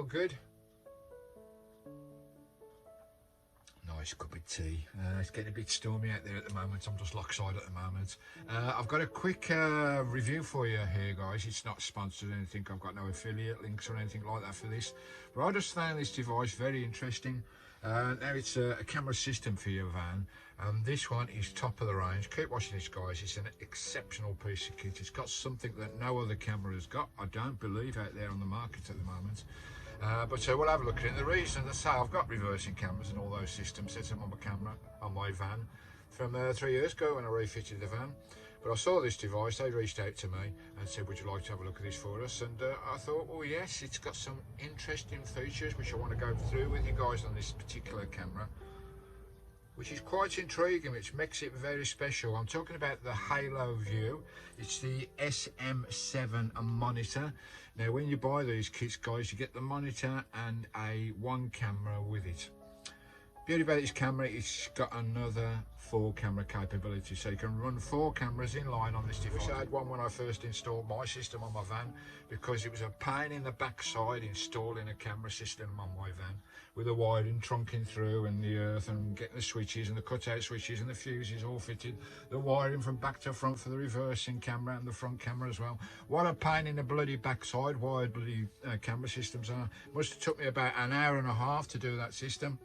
feel good. Nice cup of tea. It's getting a bit stormy out there at the moment. I'm just lockside at the moment. I've got a quick review for you here, guys. It's not sponsored or anything. I've got no affiliate links or anything like that for this. But I just found this device very interesting. Now it's a camera system for your van. This one is top of the range. Keep watching this, guys. It's an exceptional piece of kit. It's got something that no other camera has got, I don't believe, out there on the market at the moment. But we'll have a look at it. The reason I say I've got reversing cameras and all those systems set up on my camera on my van from 3 years ago when I refitted the van. But I saw this device, they reached out to me and said, would you like to have a look at this for us? And I thought, well, yes, it's got some interesting features which I want to go through with you guys on this particular camera, which is quite intriguing, which makes it very special. I'm talking about the Haloview. It's the SM7 monitor. Now, when you buy these kits, guys, you get the monitor and one camera with it. Beauty about this camera, it's got another 4 camera capability, so you can run 4 cameras in line on this device. I had one when I first installed my system on my van, because it was a pain in the backside installing a camera system on my van with the wiring trunking through and the earth and getting the switches and the cutout switches and the fuses all fitted, the wiring from back to front for the reversing camera and the front camera as well. What a pain in the bloody backside wired bloody camera systems are. Must have took me about an hour and a half to do that system.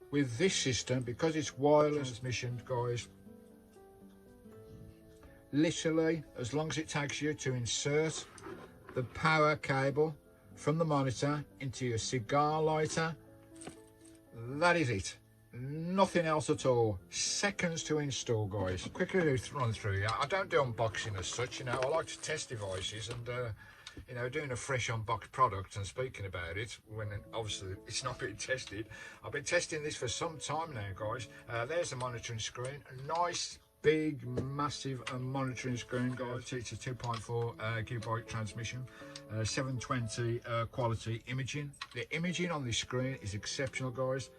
With this system, because it's wireless transmission, guys, literally as long as it takes you to insert the power cable from the monitor into your cigar lighter, that is it. Nothing else at all. Seconds to install, guys. Quickly run through. I don't do unboxing as such, you know. I like to test devices and you know, doing a fresh unboxed product and speaking about it when obviously it's not being tested. I've been testing this for some time now, guys. There's the monitoring screen. A nice, big, massive monitoring screen, guys. It's a 2.4 gigabyte transmission, 720 quality imaging. The imaging on this screen is exceptional, guys.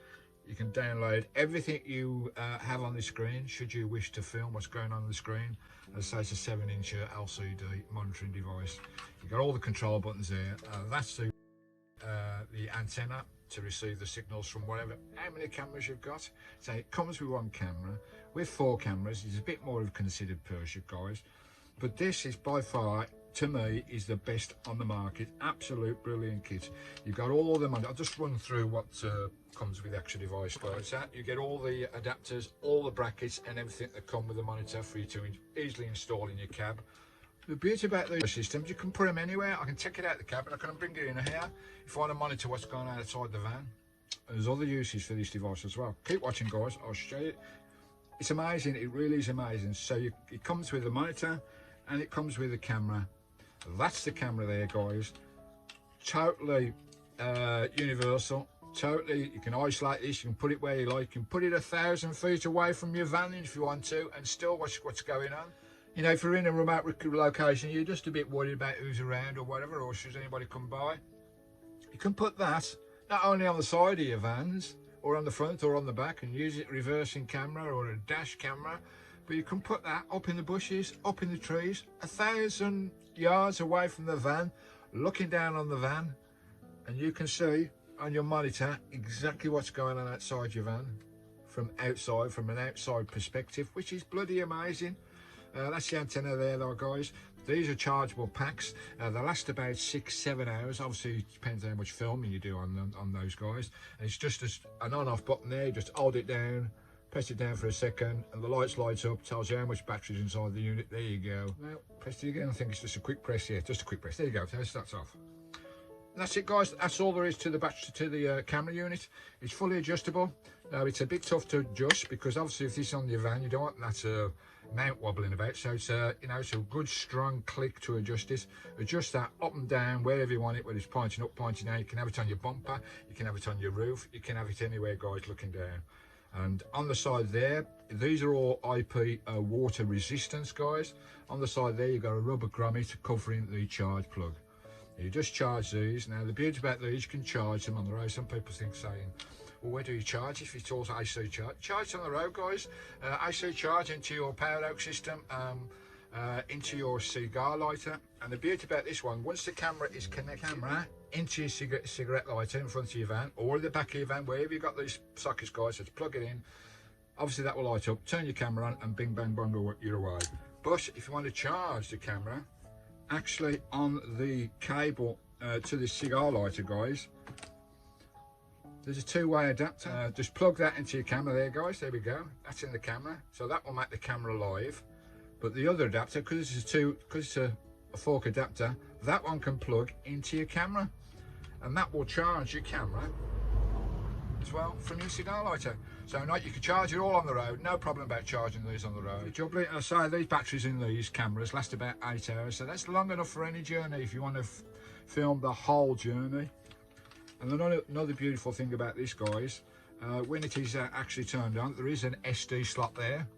You can download everything you have on the screen should you wish to film what's going on the screen. As I say, it's a 7-inch LCD monitoring device. You've got all the control buttons there. That's the antenna to receive the signals from whatever, how many cameras you've got. So it comes with 1 camera. With 4 cameras, it's a bit more of a considered purchase, guys. But this is by far, to me, is the best on the market. Absolute brilliant kit. You've got all the money. I'll just run through what comes with the actual device, guys. You get all the adapters, all the brackets and everything that come with the monitor for you to easily install in your cab. The beauty about these systems, you can put them anywhere. I can take it out of the cab and I can bring it in here if I want to monitor what's going on outside the van. There's other uses for this device as well. Keep watching, guys. I'll show you. It's amazing. It really is amazing. So it comes with a monitor and it comes with a camera. That's the camera there, guys. Totally universal. Totally, you can isolate this. You can put it where you like. You can put it 1,000 feet away from your van if you want to, and still watch what's going on. You know, if you're in a remote location, you're just a bit worried about who's around or whatever, or should anybody come by. You can put that not only on the side of your vans, or on the front or on the back, and use it reversing camera or a dash camera. But you can put that up in the bushes, up in the trees, 1,000 yards away from the van, looking down on the van, and you can see on your monitor exactly what's going on outside your van from outside, from an outside perspective, which is bloody amazing. That's the antenna there though, guys. These are chargeable packs. They last about 6-7 hours. Obviously it depends how much filming you do on those guys. And it's just an on-off button there. Just hold it down, press it down for a second, and the lights light up, tells you how much battery's inside the unit. There you go. Now press it again. I think it's just a quick press here. Just a quick press. There you go. That's off. That's it, guys. That's all there is to the battery, to the camera unit. It's fully adjustable. Now it's a bit tough to adjust because obviously if this is on your van, you don't want that mount wobbling about. So it's you know, it's a good strong click to adjust it. Adjust that up and down wherever you want it, whether it's pointing up, pointing out. You can have it on your bumper, you can have it on your roof, you can have it anywhere, guys, looking down. And on the side there, these are all IP water resistance, guys. On the side there, you've got a rubber grommet covering the charge plug. You just charge these. Now the beauty about these, you can charge them on the road. Some people think saying, well, where do you charge if it's also AC charge? Charge on the road, guys. AC charge into your power out system, into your cigar lighter. And the beauty about this one, once the camera is connected, into your cigarette lighter in front of your van, or in the back of your van, wherever you've got these sockets, guys. So to plug it in, obviously that will light up, turn your camera on, and bing bang bang, you're away. But if you want to charge the camera, actually on the cable to the cigar lighter, guys, there's a two-way adapter. Just plug that into your camera there, guys. There we go. That's in the camera, so that will make the camera live. But the other adapter, because it's a fork adapter, that one can plug into your camera, and that will charge your camera as well from your cigar lighter. So now you can charge it all on the road, no problem about charging these on the road. And I say these batteries in these cameras last about 8 hours, so that's long enough for any journey if you want to film the whole journey. And another beautiful thing about this, guys, when it is actually turned on, there is an SD slot there.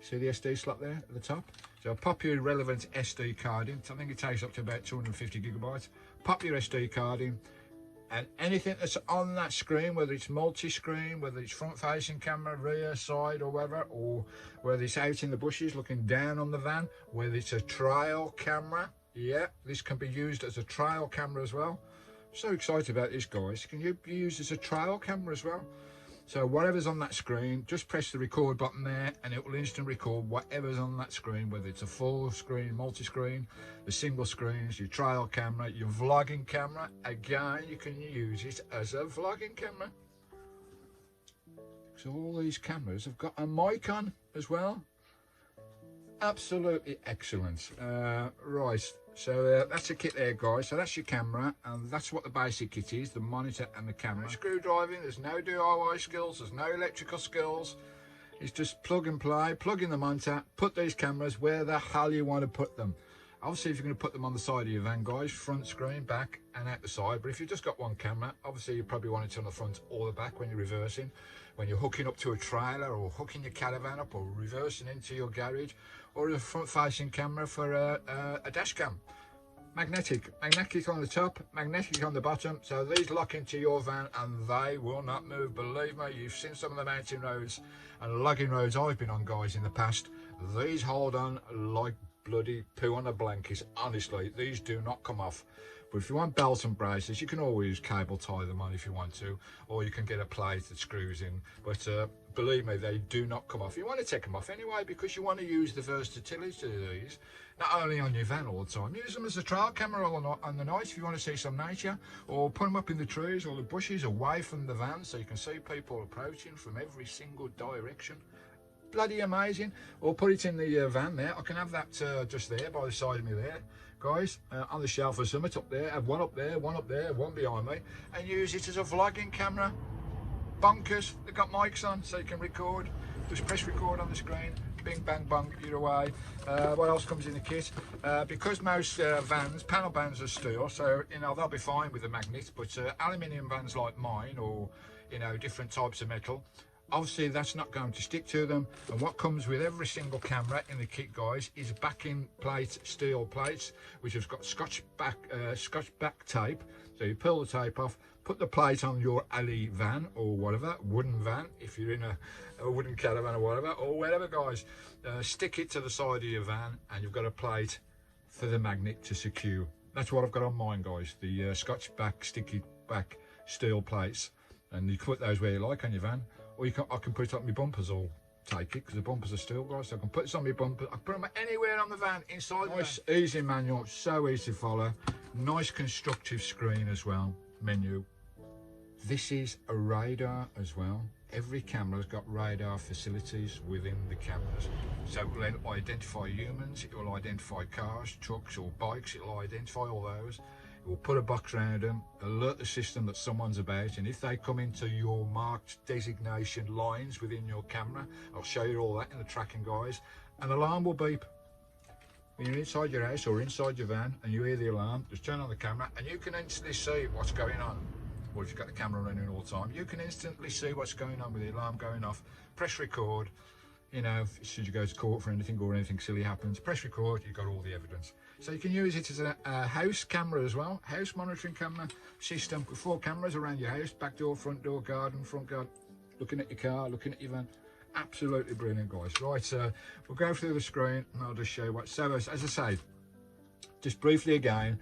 See the SD slot there at the top? So pop your relevant SD card in. I think it takes up to about 250 gigabytes. Pop your SD card in, and anything that's on that screen, whether it's multi-screen, whether it's front-facing camera, rear, side, or whatever, or whether it's out in the bushes looking down on the van, whether it's a trail camera, yeah, this can be used as a trail camera as well. So excited about this, guys. Can you be used as a trail camera as well? So whatever's on that screen, just press the record button there, and it will instant record whatever's on that screen, whether it's a full screen, multi-screen, the single screens, your trail camera, your vlogging camera. Again, you can use it as a vlogging camera. So all these cameras have got a mic on as well. Absolutely excellent. Right, so that's a kit there, guys. So that's your camera, and that's what the basic kit is, the monitor and the camera. No screwdriving, there's no DIY skills, there's no electrical skills. It's just plug and play, plug in the monitor, put these cameras where the hell you want to put them. Obviously, if you're going to put them on the side of your van, guys, front screen, back and out the side. But if you've just got one camera, obviously you probably want it on the front or the back when you're reversing, when you're hooking up to a trailer, or hooking your caravan up, or reversing into your garage, or a front-facing camera for a dash cam. Magnetic on the top, magnetic on the bottom, so these lock into your van and they will not move. Believe me, you've seen some of the mountain roads and logging roads I've been on, guys, in the past. These hold on like bloody poo on a blanket. Honestly, these do not come off. But if you want belts and braces, you can always cable tie them on if you want to, or you can get a plate that screws in. But believe me, they do not come off. You want to take them off anyway, because you want to use the versatility of these, not only on your van all the time. Use them as a trail camera on the night if you want to see some nature, or put them up in the trees or the bushes away from the van so you can see people approaching from every single direction. Bloody amazing. Or put it in the van there. I can have that just there by the side of me there, guys, on the shelf or something up there. Have one up there, one up there, one behind me, and use it as a vlogging camera. Bonkers. They've got mics on so you can record. Just press record on the screen, bing bang bang, you're away. What else comes in the kit? Because most vans, panel vans are steel, so you know they'll be fine with the magnet, but aluminium vans like mine, or you know, different types of metal, obviously that's not going to stick to them. And what comes with every single camera in the kit, guys, is backing plate, steel plates, which has got scotch back tape. So you pull the tape off, put the plate on your alley van or whatever, wooden van, if you're in a wooden caravan or whatever, guys, stick it to the side of your van, and you've got a plate for the magnet to secure. That's what I've got on mine, guys, the scotch back, sticky back steel plates, and you can put those where you like on your van, or I can put it on my bumpers, or take it, because the bumpers are steel, guys, so I can put this on my bumper. I can put them anywhere on the van, inside. Nice, easy manual, so easy to follow. Nice constructive screen as well, menu. This is a radar as well. Every camera's got radar facilities within the cameras. So it will identify humans, it will identify cars, trucks or bikes, it will identify all those. It will put a box around them, alert the system that someone's about, and if they come into your marked designation lines within your camera, I'll show you all that in the tracking, guys, an alarm will beep. When you're inside your house or inside your van and you hear the alarm, just turn on the camera and you can instantly see what's going on. Or if you've got the camera running all the time, you can instantly see what's going on with the alarm going off. Press record, you know, should you go to court for anything or anything silly happens, press record, you've got all the evidence. So you can use it as a house camera as well, house monitoring camera system with 4 cameras around your house, back door, front door, garden, front garden, looking at your car, looking at your van. Absolutely brilliant, guys. Right, so we'll go through the screen and I'll just show you what. So as I say, just briefly again,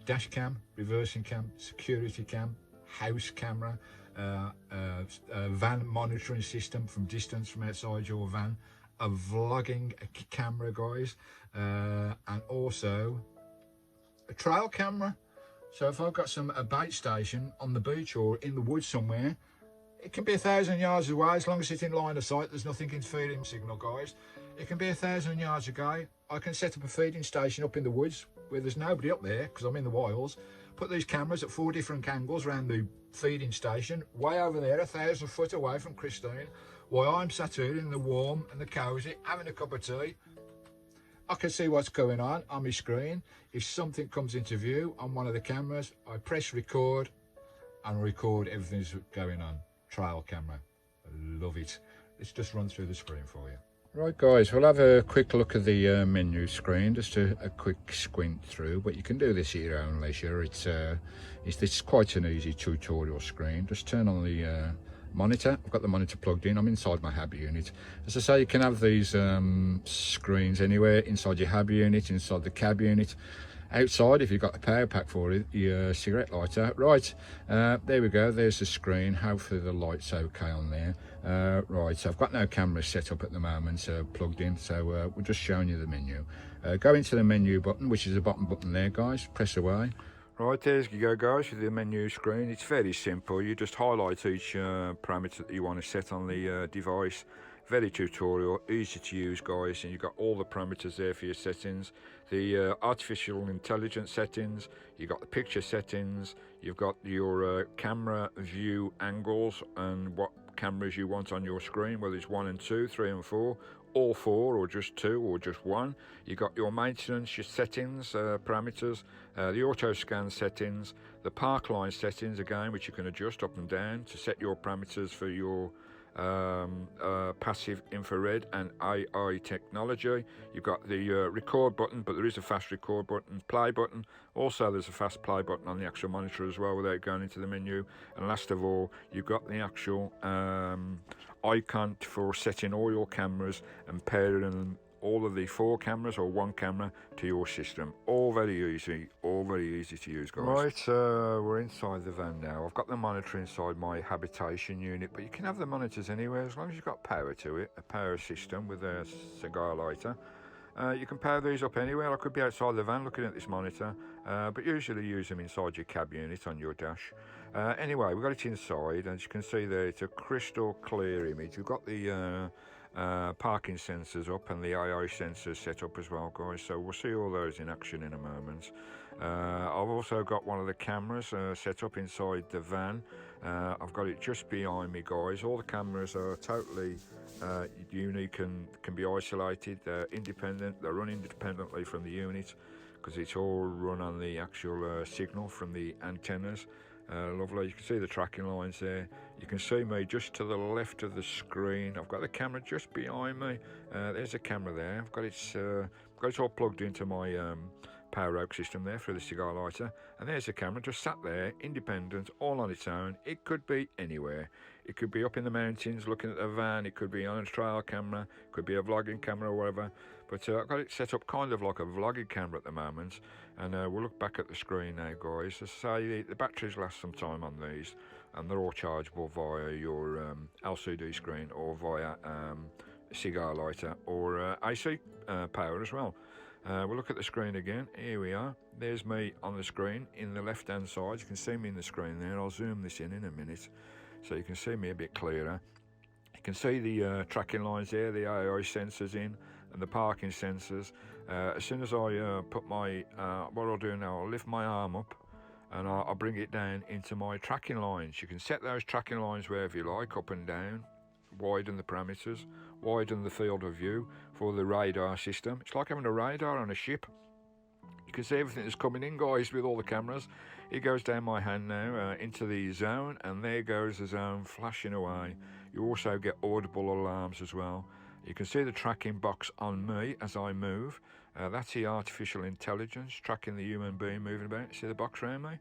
dash cam, reversing cam, security cam, house camera, van monitoring system from distance from outside your van, a vlogging camera, guys, and also a trail camera. So if I've got a bait station on the beach or in the woods somewhere, it can be 1,000 yards away, as long as it's in line of sight, there's nothing interfering signal, guys. It can be 1,000 yards away. I can set up a feeding station up in the woods where there's nobody up there because I'm in the wilds. Put these cameras at 4 different angles around the feeding station, way over there, 1,000 foot away from Christine, while I'm sat here in the warm and the cosy, having a cup of tea. I can see what's going on my screen. If something comes into view on one of the cameras, I press record and record everything that's going on. Trail camera, love it. Let's just run through the screen for you. Right, guys, we'll have a quick look at the menu screen, just a quick squint through, but you can do this at your own leisure. It's quite an easy tutorial screen. Just turn on the monitor. I've got the monitor plugged in. I'm inside my hub unit. As I say, you can have these screens anywhere, inside your hub unit, inside the cab unit, outside if you've got a power pack for it, your cigarette lighter. Right, there we go, there's the screen. Hopefully the light's okay on there. Right, so I've got no camera set up at the moment, plugged in, so we're just showing you the menu. Go into the menu button, which is the bottom button there, guys. Press away. Right, there you go, guys, with the menu screen. It's very simple. You just highlight each parameter that you want to set on the device. Very tutorial, easy to use, guys, and you've got all the parameters there for your settings. The artificial intelligence settings, you've got the picture settings, you've got your camera view angles and what cameras you want on your screen, whether it's 1 and 2, 3 and 4, all 4 or just 2 or just 1. You've got your maintenance, your settings, parameters, the auto scan settings, the park line settings again, which you can adjust up and down to set your parameters for your passive infrared and AI technology. You've got the record button, but there is a fast record button, play button. Also there's a fast play button on the actual monitor as well without going into the menu. And last of all, you've got the actual icon for setting all your cameras and pairing all of the 4 cameras or 1 camera to your system. All very easy to use, guys. Right, we're inside the van now. I've got the monitor inside my habitation unit, but you can have the monitors anywhere as long as you've got power to it, a power system with a cigar lighter. You can power these up anywhere. I could be outside the van looking at this monitor, but usually use them inside your cab unit on your dash. Anyway, we've got it inside, and as you can see there, it's a crystal clear image. We've got the parking sensors up and the AI sensors set up as well, guys, so we'll see all those in action in a moment. I've also got one of the cameras set up inside the van. I've got it just behind me, guys. All the cameras are totally unique and can be isolated. They're independent, they run independently from the unit because it's all run on the actual signal from the antennas. Lovely. You can see the tracking lines there. You can see me just to the left of the screen. I've got the camera just behind me. There's a camera there. I've got it all plugged into my power oak system there through the cigar lighter, and there's the camera just sat there, independent, all on its own. It could be anywhere. It could be up in the mountains looking at the van, it could be on a trail camera, it could be a vlogging camera or whatever, but I've got it set up kind of like a vlogging camera at the moment. And we'll look back at the screen now, guys. As I say, the batteries last some time on these, and they're all chargeable via your LCD screen or via cigar lighter or AC power as well. We'll look at the screen again. Here we are. There's me on the screen in the left hand side. You can see me in the screen there. I'll zoom this in a minute so you can see me a bit clearer. You can see the tracking lines there, the AI sensors in and the parking sensors. As soon as I put my what I'll do now, I'll lift my arm up and I'll bring it down into my tracking lines. You can set those tracking lines wherever you like, up and down, widen the parameters, widen the field of view for the radar system. It's like having a radar on a ship. You can see everything that's coming in, guys, with all the cameras. It goes down my hand now into the zone, and there goes the zone flashing away. You also get audible alarms as well. You can see the tracking box on me as I move. That's the artificial intelligence tracking the human being moving about. See the box around me?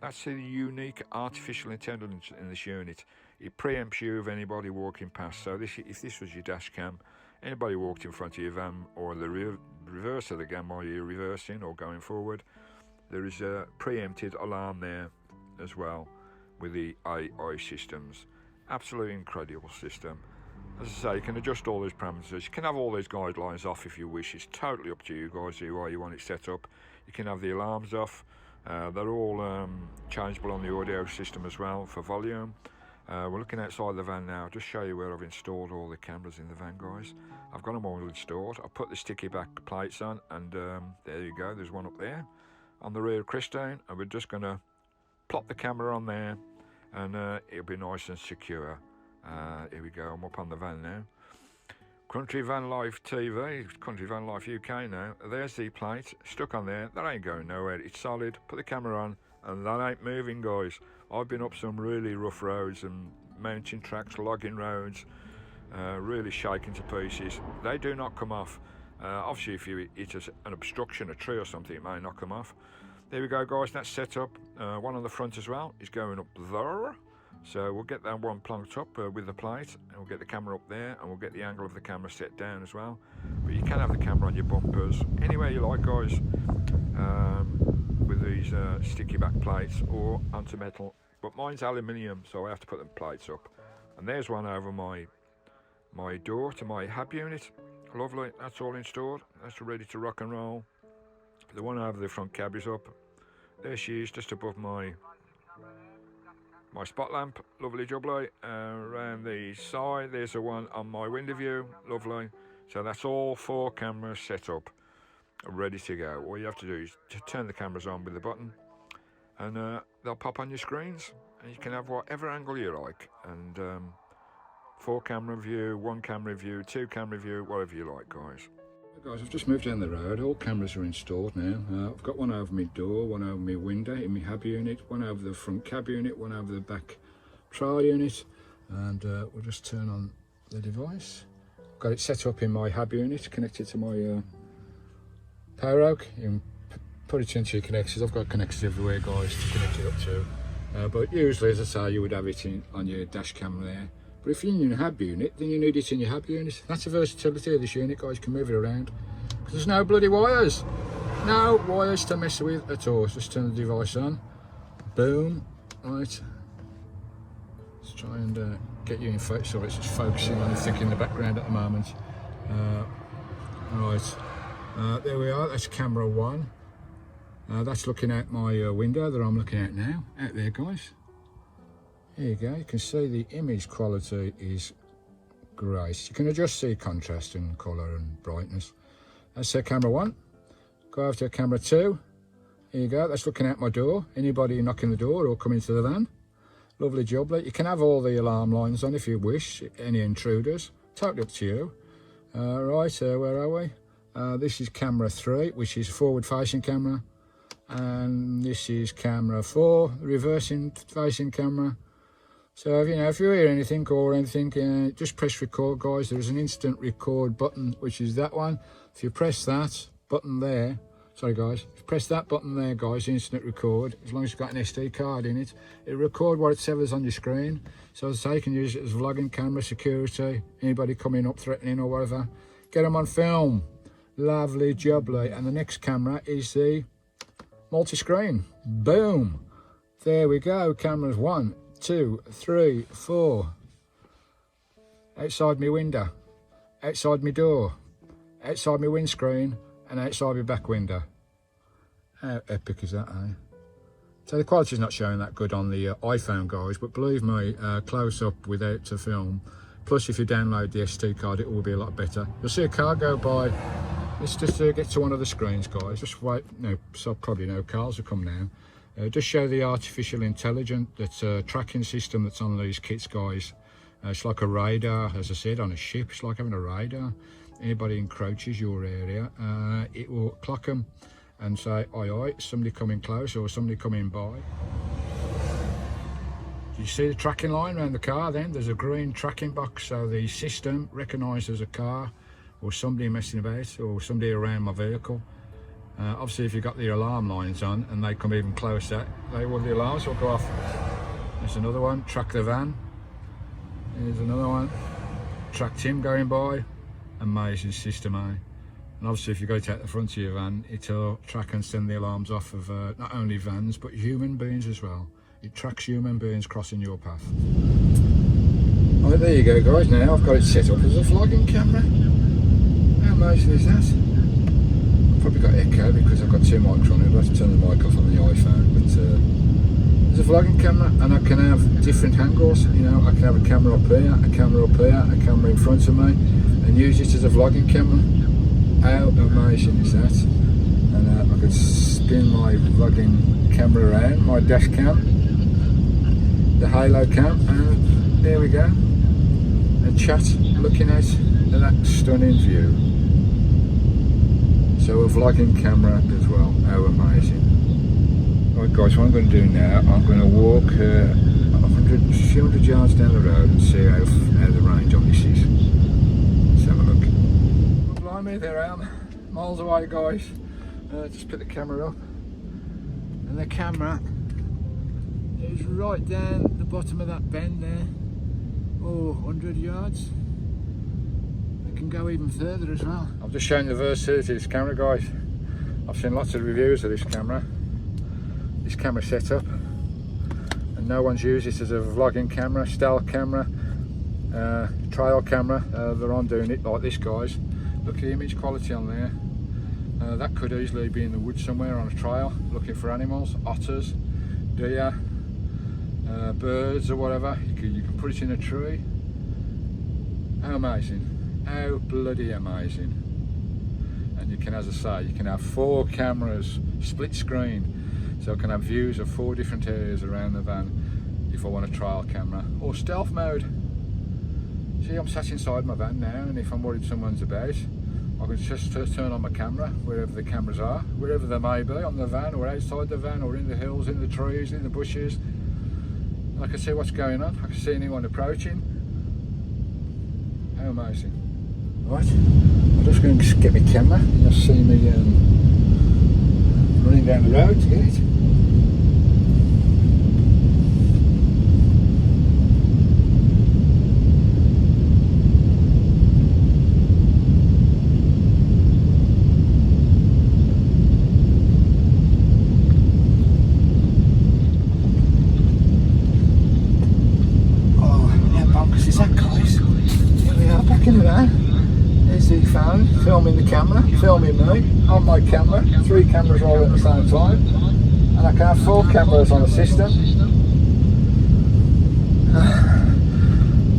That's the unique artificial intelligence in this unit. It preempts you of anybody walking past. So if this was your dash cam, anybody walked in front of your van or the reverse of the van while you're reversing or going forward, there is a preempted alarm there as well with the AI systems. Absolutely incredible system. As I say, you can adjust all those parameters. You can have all those guidelines off if you wish. It's totally up to you guys who you want it set up. You can have the alarms off. They're all changeable on the audio system as well for volume. We're looking outside the van now. I'll just show you where I've installed all the cameras in the van, guys. I've got them all installed. I've put the sticky back plates on, and there you go. There's one up there on the rear of Christine, and we're just going to plop the camera on there, and it'll be nice and secure. Here we go. I'm up on the van now. Country Vanlife TV, Country Vanlife UK now. There's the plate stuck on there. That ain't going nowhere. It's solid. Put the camera on, and that ain't moving, guys. I've been up some really rough roads and mountain tracks, logging roads, really shaken to pieces. They do not come off. Obviously, if you hit an obstruction, a tree or something, it may not come off. There we go, guys. That's set up. One on the front as well is going up there. So we'll get that one plunked up with the plate, and we'll get the camera up there, and we'll get the angle of the camera set down as well. But you can have the camera on your bumpers anywhere you like, guys, with these sticky back plates or onto metal. But mine's aluminium, so I have to put them plates up. And there's one over my door to my hub unit. Lovely. That's all installed. That's ready to rock and roll. The one over the front cab is up. There she is, just above my spot lamp. Lovely jubbly. Around the side, there's the one on my window view. Lovely. So that's all 4 cameras set up, ready to go. All you have to do is to turn the cameras on with the button, and they'll pop on your screens, and you can have whatever angle you like. And 4 camera view, 1 camera view, 2 camera view, whatever you like, guys. Guys, I've just moved down the road. All cameras are installed now. I've got one over my door, one over my window in my hub unit, one over the front cab unit, one over the back trial unit, and we'll just turn on the device. Got it set up in my hub unit, connected to my power oak. You can put it into your connectors. I've got connectors everywhere, guys, to connect it up to. But usually, as I say, you would have it on your dash cam there. But if you're in your hub unit, then you need it in your hub unit. That's the versatility of this unit, guys. You can move it around. Because there's no bloody wires. No wires to mess with at all. Just turn the device on. Boom. Right. Let's try and get you in focus. So it's just focusing on the thing in the background at the moment. Right. There we are. That's camera 1. That's looking at my window that I'm looking at now. Out there, guys. There you go, you can see the image quality is great. You can adjust the contrast and colour and brightness. That's camera 1. Go over to camera 2. There you go, that's looking out my door. Anybody knocking the door or coming to the van. Lovely jubbly. You can have all the alarm lines on if you wish, any intruders. Totally up to you. Right, where are we? This is camera 3, which is forward facing camera. And this is camera 4, reversing facing camera. So, if you hear anything or anything, just press record, guys. There's an instant record button, which is that one. If you press that button there, sorry guys, if you press that button there, guys, instant record, as long as you've got an SD card in it, it'll record whatever's on your screen. So as I say, you can use it as vlogging camera, security, anybody coming up threatening or whatever. Get them on film. Lovely jubbly. And the next camera is the multi-screen. Boom. There we go. Cameras 1, 2, 3, 4. Outside my window, outside my door, outside my windscreen, and outside my back window. How epic is that, eh? So the quality's not showing that good on the iPhone, guys, but believe me, close up without the film. Plus, if you download the SD card, it will be a lot better. You'll see a car go by. Let's just get to one of the screens, guys. Just wait. No, so probably no cars will come now. Just show the artificial intelligence, that's a tracking system that's on these kits, guys. It's like a radar, as I said, on a ship. It's like having a radar. Anybody encroaches your area, it will clock them and say, oi, oi, somebody coming close or somebody coming by. You see the tracking line around the car then? There's a green tracking box, so the system recognises a car or somebody messing about or somebody around my vehicle. Obviously, if you've got the alarm lines on and they come even closer, the alarms will go off. There's another one, track the van. Here's another one, tracked him going by. Amazing system, eh? And obviously if you go to the front of your van, it'll track and send the alarms off of not only vans but human beings as well. It tracks human beings crossing your path. Right, there you go guys, now I've got it set up as a vlogging camera. How amazing is that? I've probably got echo because I've got two mics on it, I'll have to turn the mic off on the iPhone. But there's a vlogging camera and I can have different angles, you know, I can have a camera up here, a camera up here, a camera in front of me and use it as a vlogging camera. How amazing is that? And I could spin my vlogging camera around, my dash cam, the halo cam, and there we go. And chat looking at that stunning view. So a vlogging camera as well, how amazing. Right guys, what I'm going to do now, I'm going to walk a few hundred yards down the road and see how the range on this is. Let's have a look. Blimey, there I am, miles away guys. Just put the camera up, and the camera is right down the bottom of that bend there. Oh, 100 yards. It can go even further as well. I've just shown the versatility of this camera guys. I've seen lots of reviews of this camera. This camera setup, and no one's used it as a vlogging camera, stealth camera, trail camera. They're on doing it like this guys. Look at the image quality on there. That could easily be in the woods somewhere on a trail, looking for animals, otters, deer, birds or whatever. You can put it in a tree. How amazing, how bloody amazing. And you can, as I say, you can have 4 cameras, split screen, so I can have views of 4 different areas around the van if I want a trail camera, or stealth mode. See, I'm sat inside my van now, and if I'm worried someone's about, I can just turn on my camera wherever the cameras are, wherever they may be, on the van or outside the van or in the hills, in the trees, in the bushes. And I can see what's going on, I can see anyone approaching. How amazing. Right, I'm just going to get my camera. You'll see me running down the road to get it. There's the phone, filming the camera, filming me, on my camera, 3 cameras all at the same time, and I can have 4 cameras on the system.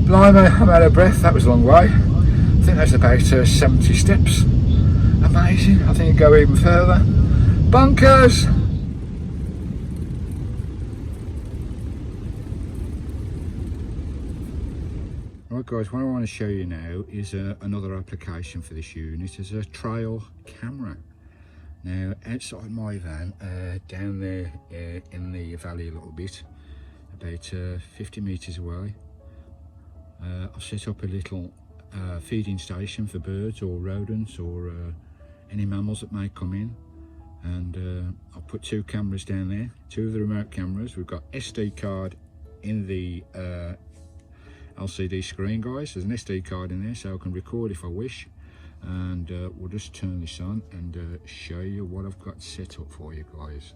Blimey, I'm out of breath, that was a long way. I think that's about 70 steps. Amazing, I think it'd go even further. Bunkers! Right guys, what I want to show you now is another application for this unit as a trail camera. Now outside my van, down there in the valley a little bit, about 50 metres away, I've set up a little feeding station for birds or rodents or any mammals that may come in, and I've put 2 cameras down there, 2 of the remote cameras. We've got SD card in the LCD screen guys. There's an SD card in there so I can record if I wish, and we'll just turn this on and show you what I've got set up for you guys.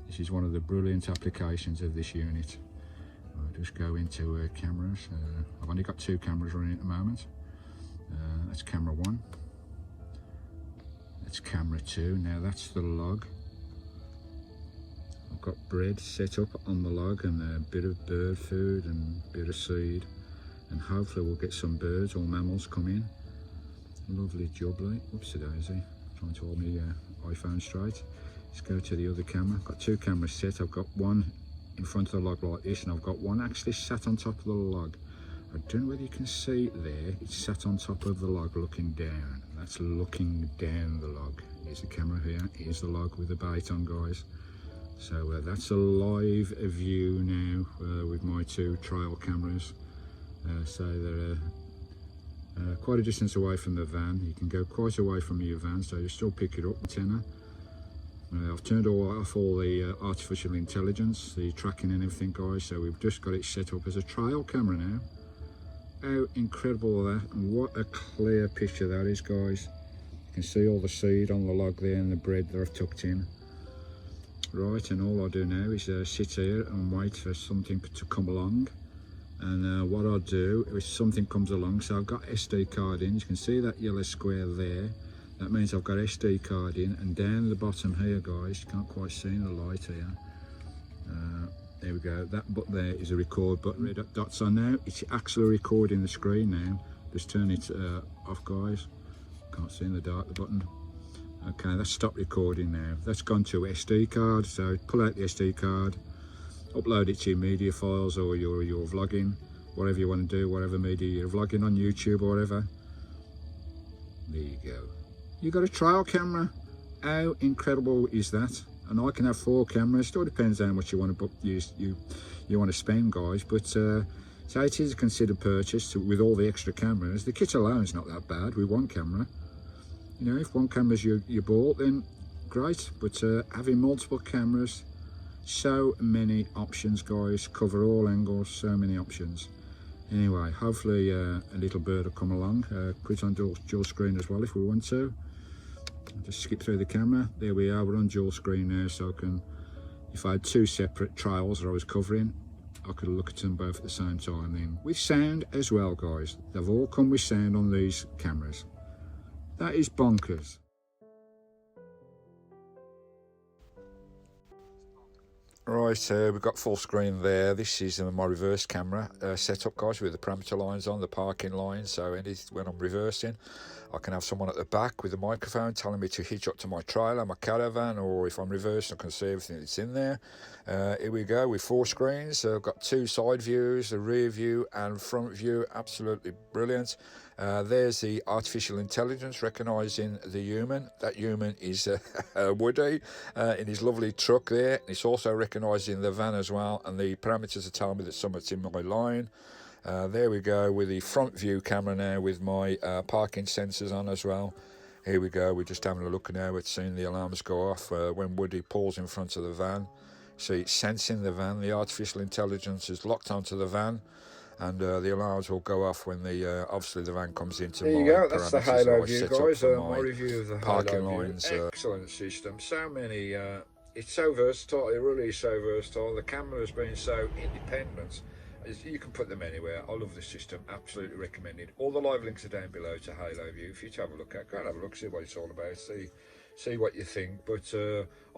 This is one of the brilliant applications of this unit. I'll just go into cameras. I've only got 2 cameras running at the moment. That's camera 1, that's camera 2. Now that's the log. I've got bread set up on the log and a bit of bird food and a bit of seed, and hopefully we'll get some birds or mammals come in. Lovely jubbly. Whoopsie daisy, trying to hold my iPhone straight. Let's go to the other camera. I've got 2 cameras set. I've got one in front of the log like this, and I've got one actually sat on top of the log. I don't know whether you can see it there, it's sat on top of the log looking down. That's looking down the log. Here's the camera here, here's the log with the bait on guys. So that's a live view now with my 2 trail cameras. So they're quite a distance away from the van. You can go quite away from your van, so you still pick it up, antenna. I've turned off all the artificial intelligence, the tracking and everything guys, so we've just got it set up as a trail camera now. How incredible that, and what a clear picture that is guys. You can see all the seed on the log there and the bread that I've tucked in. Right, and all I do now is sit here and wait for something to come along. And what I'll do if something comes along, so I've got SD card in. You can see that yellow square there. That means I've got SD card in, and down the bottom here, guys, you can't quite see in the light here. There we go. That button there is a record button. Red dots on now. It's actually recording the screen now. Just turn it off, guys. Can't see in the dark the button. Okay, that's stopped recording now. That's gone to SD card. So pull out the SD card, upload it to your media files or your vlogging, whatever you want to do, whatever media you're vlogging on, YouTube or whatever. There you go. You got a trial camera. How incredible is that? And I can have 4 cameras. Still depends how much you want to you want to spend, guys. But so it is a considered purchase with all the extra cameras. The kit alone is not that bad with 1 camera. You know, if 1 camera's you bought, then great. But having multiple cameras, so many options, guys. Cover all angles, so many options. Anyway, hopefully a little bird will come along. Put it on dual screen as well if we want to. I'll just skip through the camera. There we are, we're on dual screen now, so I can, if I had 2 separate trials that I was covering, I could look at them both at the same time then. With sound as well, guys. They've all come with sound on these cameras. That is bonkers. Right, we've got full screen there. This is my reverse camera setup, guys, with the parameter lines on, the parking lines. So when I'm reversing, I can have someone at the back with a microphone telling me to hitch up to my trailer, my caravan, or if I'm reversing, I can see everything that's in there. Here we go with 4 screens. I've got 2 side views, a rear view and front view. Absolutely brilliant. There's the artificial intelligence recognising the human. That human is Woody in his lovely truck there. It's also recognising the van as well, and the parameters are telling me that something's in my line. There we go with the front view camera now with my parking sensors on as well. Here we go, we're just having a look now at seeing the alarms go off when Woody pulls in front of the van. So it's sensing the van, the artificial intelligence is locked onto the van, and the alarms will go off when the obviously the van comes into there my you go, that's the Haloview, guys. My my review of the parking Haloview. lines. Excellent system, so many, it's so versatile, it really is so versatile. The camera has been so independent. You can put them anywhere. I love the system, absolutely recommended. All the live links are down below to Haloview. If you to have a look at, go and have a look, see what it's all about, see what you think. But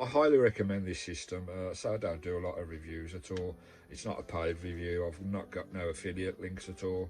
I highly recommend this system. So I don't do a lot of reviews at all. It's not a paid review. I've not got no affiliate links at all.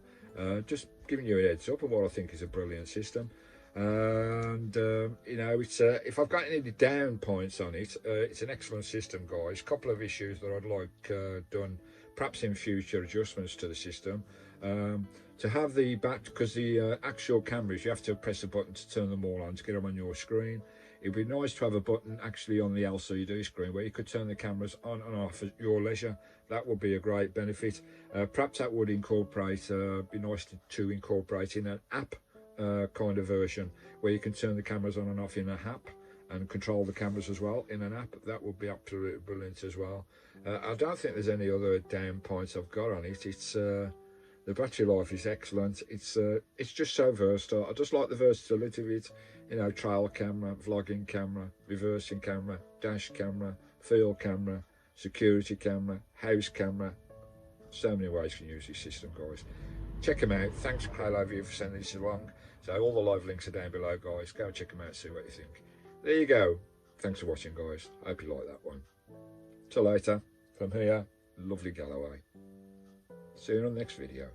Just giving you a heads up on what I think is a brilliant system. And you know, it's if I've got any down points on it, it's an excellent system, guys. Couple of issues that I'd like done, perhaps in future, adjustments to the system. To have the back, because the actual cameras, you have to press a button to turn them all on to get them on your screen. It'd be nice to have a button actually on the LCD screen where you could turn the cameras on and off at your leisure. That would be a great benefit. Perhaps that would incorporate, be nice to incorporate in an app kind of version where you can turn the cameras on and off in an app and control the cameras as well in an app. That would be absolutely brilliant as well. I don't think there's any other down points I've got on it. It's the battery life is excellent. It's just so versatile. I just like the versatility of it. You know, trail camera, vlogging camera, reversing camera, dash camera, field camera, security camera, house camera. So many ways you can use this system, guys. Check them out. Thanks Haloview for sending this along. So all the live links are down below, guys. Go and check them out, see what you think. There you go. Thanks for watching, guys. Hope you like that one. Till later. From here, lovely Galloway. See you on the next video.